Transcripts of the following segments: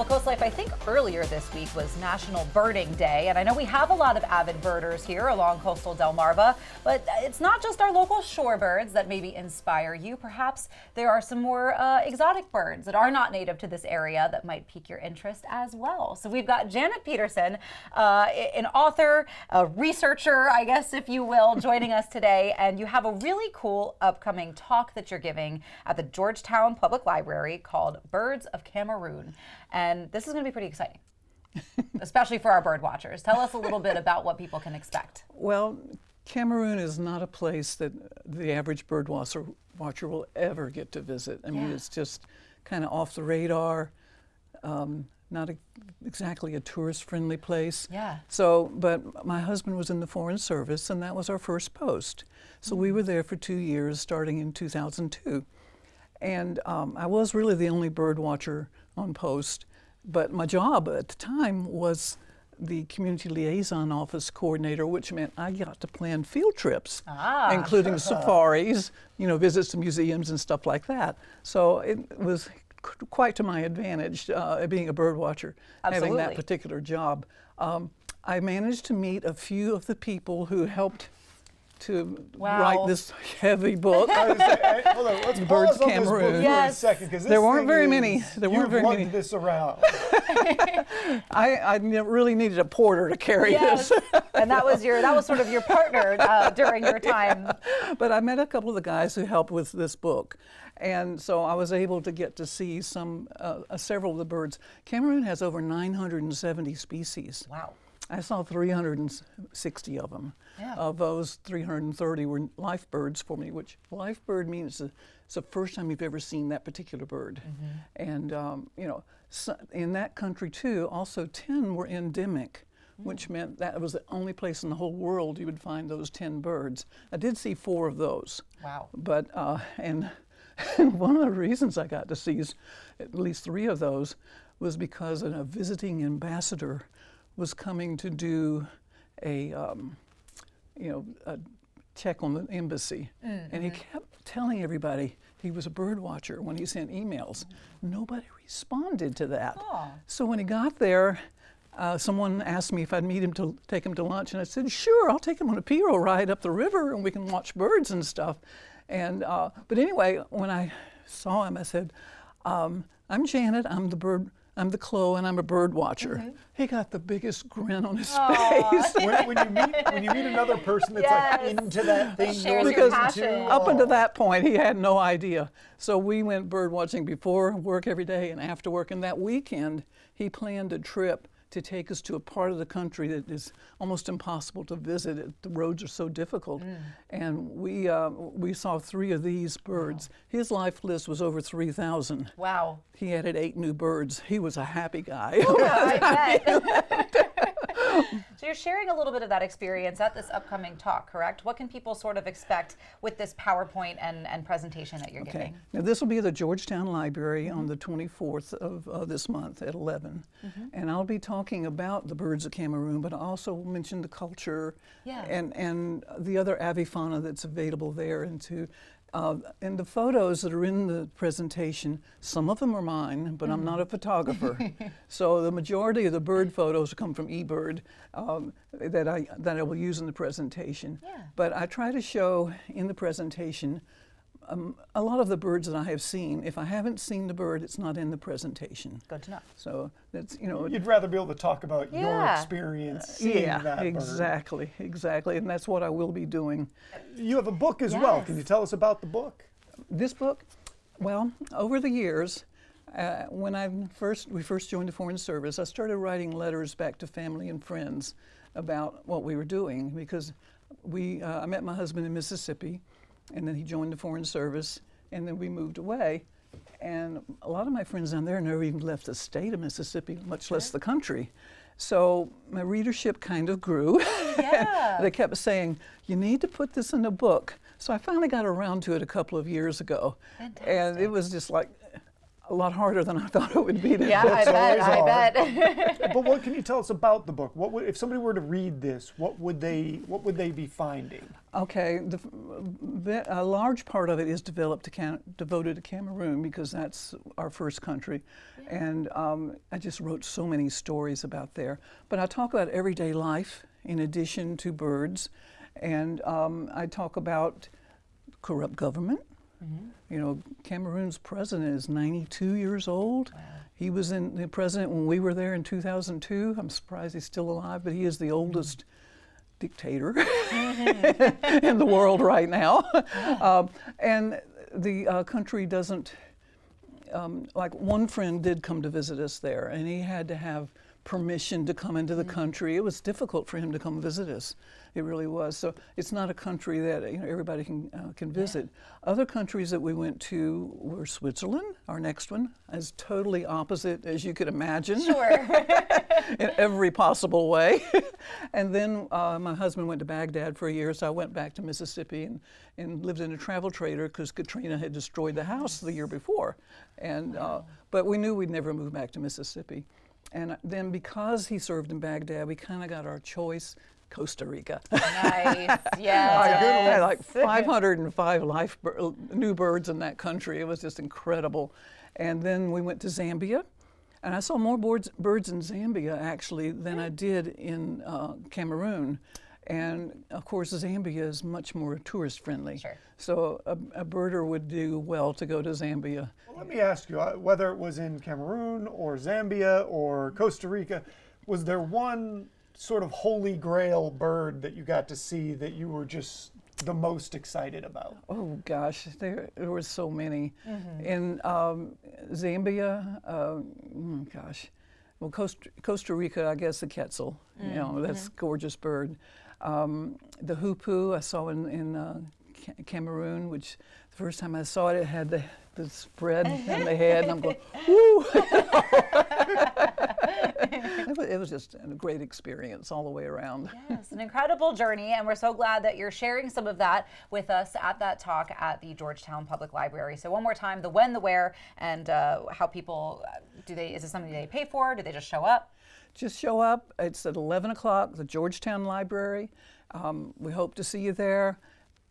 Well, CoastLife, I think earlier this week was National Birding Day, and I know we have a lot of avid birders here along coastal Delmarva, but it's not just our local shorebirds that maybe inspire you. Perhaps there are some more exotic birds that are not native to this area that might pique your interest as well. So we've got Janet Peterson, an author, a researcher, I guess, if you will, joining us today, and you have a really cool upcoming talk that you're giving at the Georgetown Public Library called Birds of Cameroon. And this is going to be pretty exciting, especially for our bird watchers. Tell us a little bit about what people can expect. Well, Cameroon is not a place that the average bird watcher will ever get to visit. I mean, it's just kind of off the radar, not exactly a tourist-friendly place. Yeah. So, but my husband was in the Foreign Service, and that was our first post. So we were there for 2 years, starting in 2002. And I was really the only bird watcher on post, but my job at the time was the Community Liaison Office Coordinator, which meant I got to plan field trips, including safaris, you know, visits to museums and stuff like that. So it was quite to my advantage being a bird watcher, having that particular job. I managed to meet a few of the people who helped to write this heavy book. Hold on, let's Birds pause on Cameroon. this book for a second, because there weren't very many. There weren't very many. This around. I really needed a porter to carry this. And that was sort of your partner during your time. But I met a couple of the guys who helped with this book, and so I was able to get to see several of the birds. Cameroon has over 970 species. Wow. I saw 360 of them. Yeah. Of those, 330 were life birds for me, which life bird means it's the first time you've ever seen that particular bird. And, you know, so in that country too, also 10 were endemic, which meant that was the only place in the whole world you would find those 10 birds. I did see 4 of those. Wow. But, and one of the reasons I got to see at least 3 of those was because a visiting ambassador was coming to do a check on the embassy, and he kept telling everybody he was a bird watcher when he sent emails. Nobody responded to that. So when he got there, someone asked me if I'd meet him to take him to lunch, and I said, sure, I'll take him on a Piro ride up the river and we can watch birds and stuff. And but anyway, when I saw him, I said, I'm Janet, I'm the Chloe, and I'm a bird watcher. He got the biggest grin on his face. when you meet another person that's like into that thing, because up until that point he had no idea. So we went bird watching before work every day and after work. And that weekend he planned a trip to take us to a part of the country that is almost impossible to visit. The roads are so difficult. And we saw 3 of these birds. His life list was over 3,000. Wow. He added 8 new birds. He was a happy guy. Yeah, I bet. So you're sharing a little bit of that experience at this upcoming talk, correct? What can people sort of expect with this PowerPoint and presentation that you're giving? Now this will be at the Georgetown Library on the 24th of this month at 11. And I'll be talking about the birds of Cameroon, but I also mention the culture and the other avifauna that's available there. And the photos that are in the presentation, some of them are mine, but I'm not a photographer. So the majority of the bird photos come from eBird that I will use in the presentation. But I try to show in the presentation a lot of the birds that I have seen. If I haven't seen the bird, it's not in the presentation. Good to know. So that's, you know. You'd rather be able to talk about your experience seeing that bird. Exactly. And that's what I will be doing. You have a book as well. Can you tell us about the book? This book, well, over the years, when we first joined the Foreign Service, I started writing letters back to family and friends about what we were doing, because I met my husband in Mississippi, and then he joined the Foreign Service, and then we moved away. And a lot of my friends down there never even left the state of Mississippi, much less the country. So my readership kind of grew. They kept saying, you need to put this in a book. So I finally got around to it a couple of years ago. Fantastic. And it was just like, A lot harder than I thought it would be. Yeah, I bet. But what can you tell us about the book? What would, if somebody were to read this, what would they be finding? Okay, a large part of it is devoted to Cameroon because that's our first country, and I just wrote so many stories about there. But I talk about everyday life in addition to birds, and I talk about corrupt government. You know, Cameroon's president is 92 years old. Wow. He was the president when we were there in 2002. I'm surprised he's still alive, but he is the oldest dictator in the world right now. And the country doesn't, like one friend did come to visit us there, and he had to have permission to come into the country. It was difficult for him to come visit us. It really was. So it's not a country that everybody can visit. Other countries that we went to were Switzerland. Our next one is totally opposite, as you could imagine. Sure. In every possible way. And then my husband went to Baghdad for a year, so I went back to Mississippi and lived in a travel trailer because Katrina had destroyed the house the year before. And but we knew we'd never move back to Mississippi. And then because he served in Baghdad, we kind of got our choice, Costa Rica. Nice, yeah. I had like 505 new birds in that country. It was just incredible. And then we went to Zambia, and I saw more birds in Zambia actually than I did in Cameroon. And of course, Zambia is much more tourist friendly. Sure. So a birder would do well to go to Zambia. Well, let me ask you, whether it was in Cameroon or Zambia or Costa Rica, was there one sort of holy grail bird that you got to see that you were just the most excited about? Oh gosh, there were so many. In Zambia, gosh, well, Costa Rica, I guess the quetzal, you know, that's a gorgeous bird. The hoopoe I saw in Cameroon, which the first time I saw it, it had the spread in the head, and I'm going, woo! It was just a great experience all the way around. Yes, an incredible journey, and we're so glad that you're sharing some of that with us at that talk at the Georgetown Public Library. So one more time, the when, the where, and how people, is it something they pay for? Do they just show up? Just show up. It's at 11 o'clock, the Georgetown Library. We hope to see you there.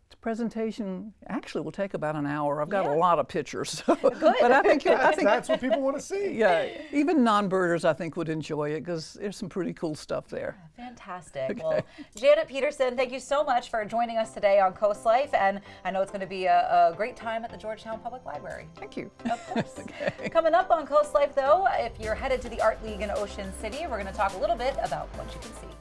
The presentation actually will take about an hour. I've got a lot of pictures. So. Good. But I think that's what people want to see. Yeah, even non-birders I think would enjoy it because there's some pretty cool stuff there. Fantastic. Okay. Well, Janet Peterson, thank you so much for joining us today on CoastLife, and I know it's going to be a great time at the Georgetown Public Library. Thank you. Of course. Okay. Coming up on CoastLife, though, if you're headed to the Art League in Ocean City, we're going to talk a little bit about what you can see.